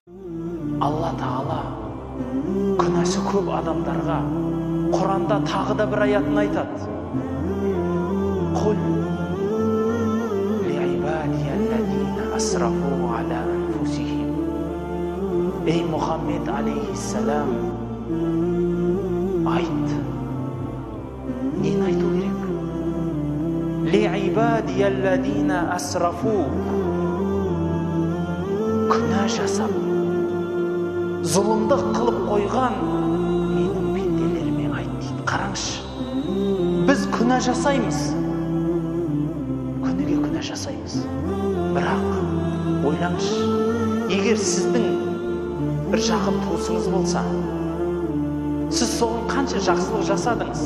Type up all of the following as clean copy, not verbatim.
Алла Тағала күнәсі көп адамдарға Құранда тағы да бір аятын айтады. Құл ли'ибадияллазина асрафу аля анфусихим. Ей Мұхаммед алейхиссалам, айт. Нені айту керек? Ли'ибадияллазина асрафу, күнә жасап, зұлымдық қылып қойған менің пенделеріме айт дейді. Қараңызшы, біз күнә жасаймыз, күніге күнә жасаймыз. Бірақ ойлаңызшы, егер сіздің бір жақын туысыңыз болса, сіз соған қанша жақсылық жасадыңыз,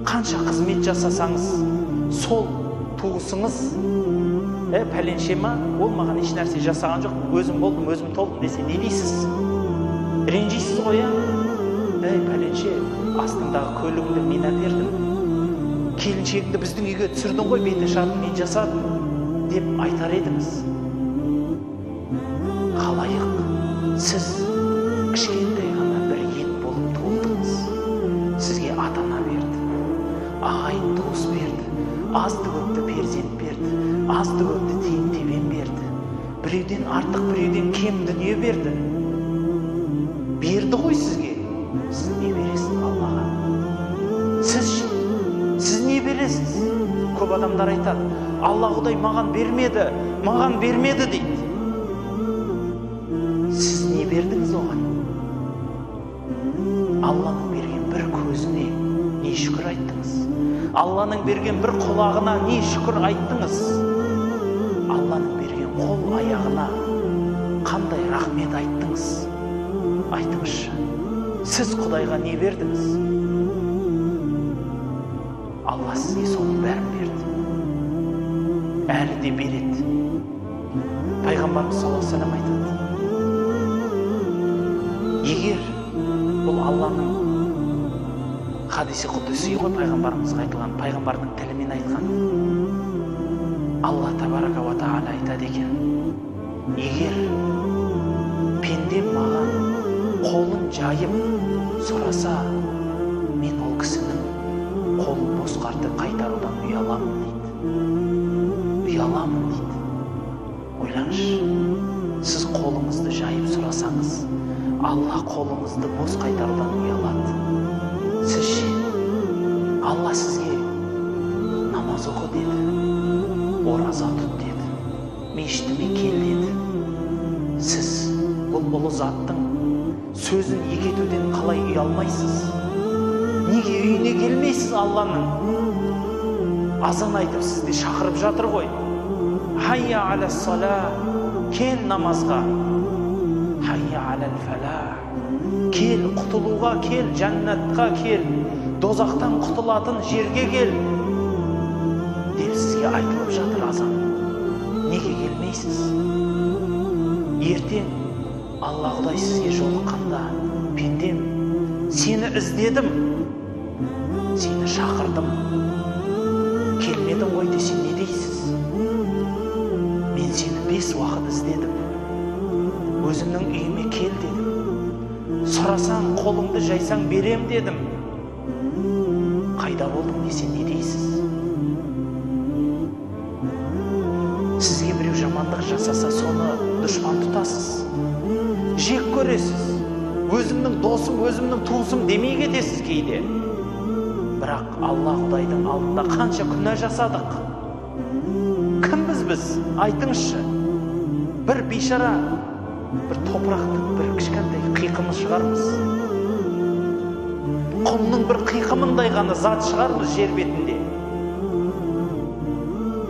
қанша қызмет жасасаңыз, сол туысыңыз пәленше ма, ол маған еш нәрсе жасаған жоқ, өзім болдым, өзім толдым десе, не дейсіз? Ренжисіз ғой, пәленше астындағы көлігіңді мен әпердім, келіншегіңді біздің үйге түсірдің ғой, беті шартын мен жасадым деп айтар едіңіз. Қалайық, сіз кішкентай ғана бір ет болып туылдыңыз, сізге ата-ана берді, ағайын туыс берді, азды-көпті перзент берді, азды-көпті тиын-тебен берді, біреуден артық, біреуден кем дүние берді. Берді ғой сізге. Сіз не бересіз Аллаға? Сіз не бересіз? Көп адамдар айтады, Алла Құдай маған бермеді дейді. Сіз не бердіңіз оған? Алланың берген бір көзіне не шүкір айттыңыз? Алланың берген бір құлағына не шүкір айттыңыз? Алланың берген қол аяғына қандай рахмет айттыңыз? Айтыңызшы, сіз Құдайға не бердіңіз? Алла сізге соның бәрін берді, әлі де береді. Пайғамбарымыз саллаллаху алейхи ва саллям айтады, егер бұл Алланың хадиси құдси ғой, пайғамбарымызға айтылған, пайғамбардың тілімен айтқан, Алла табарака ва тағала айтады екен, егер пендем маған қолын жайып сұраса, мен ол кісінің қолын босқарды қайтарудан ұяламын дейді. Ұяламын дейді. Ойлаңызшы, сіз қолыңызды жайып сұрасаңыз, Алла қолыңызды бос қайтарудан ұялады. Сіз ше, Алла сізге намаз оқы деді, ораза тұт деді, мешітіме кел деді. Сіз бұл ұлы заттың сөзін екетуден қалай ұялмайсыз? Неге үйіне келмейсіз Алланың? Азан айтып сізді шақырып жатыр ғой. Хайя алас сала, кел намазға. Хайя алал фалах, кел құтылуға, кел жәннатқа, кел дозақтан құтылатын жерге кел деп сізге айтылып жатыр азан. Неге келмейсіз? Ертең Алла Құдай сізге жолыққанда, пендем, сені іздедім, сені шақырдым, келмедің ғой десе не дейсіз? Мен сені 5 уақыт іздедім, өзімнің үйіме кел дедім, сұрасаң қолыңды жайсаң берем дедім, қайда болдың десе не дейсіз? Сізге біреу жамандық жасаса, соны дұшман тұтасыз, жек көресіз, өзімнің досым, өзімнің туысым демей кетесіз кейде. Бірақ Алла Құдайдың алдында қанша күнә жасадық? Кімбіз біз? Айтыңызшы. Бір бейшара, бір топырақтың бір кішкентай қиқымы шығармыз. Құмның бір қиқымындай ғана зат шығармыз жер бетінде.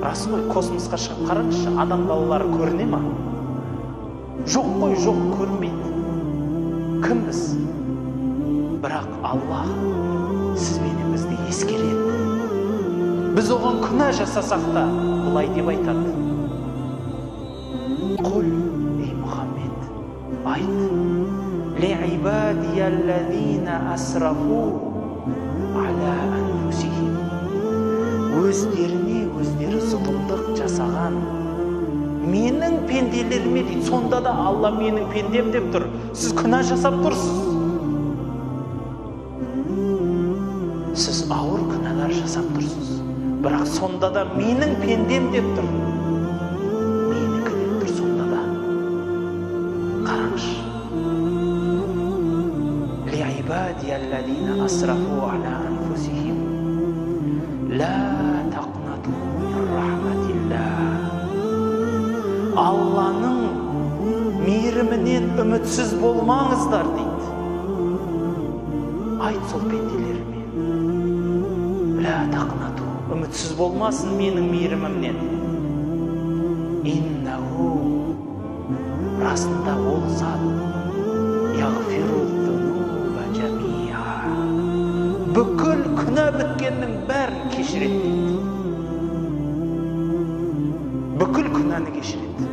Рас қой, космосқа шығып қараңызшы, адам балалары көріне ма? Жоқ қой, жоқ, көрінбейді. Кімбіз? Бірақ Аллах сіз менен бізді ескереді. Біз оған күнә жасасақ та, бұлай деп айтады. Құл, ей Мұхаммед, айт. Ли'ибадияллазина асрафу аля анфусихим. Өздеріне өздері зұлымдық жасаған Менің пенделеріме дейді. Сонда да Алла менің пендем деп тұр. Сіз күнә жасап тұрсыз. Сіз ауыр күнәлар жасап тұрсыз. Бірақ сонда да менің пендем деп тұр. Менікі деп тұр сонда да. Қараңыз. Ли'ибадияллазина асрафу аля анфусихим ла тақнату мин рахматиллах. Алланың мейірімінен үмітсіз болмаңыздар дейді. Айт сол пенделеріме. Ла тақнату. Үмітсіз болмасын менің мейірімімнен. Иннаху. Расында ол зат. Яғфиру-зунуба жамиа. Бүкіл күнә біткеннің бәрін кешіреді дейді. Бүкіл күнәні кешіреді.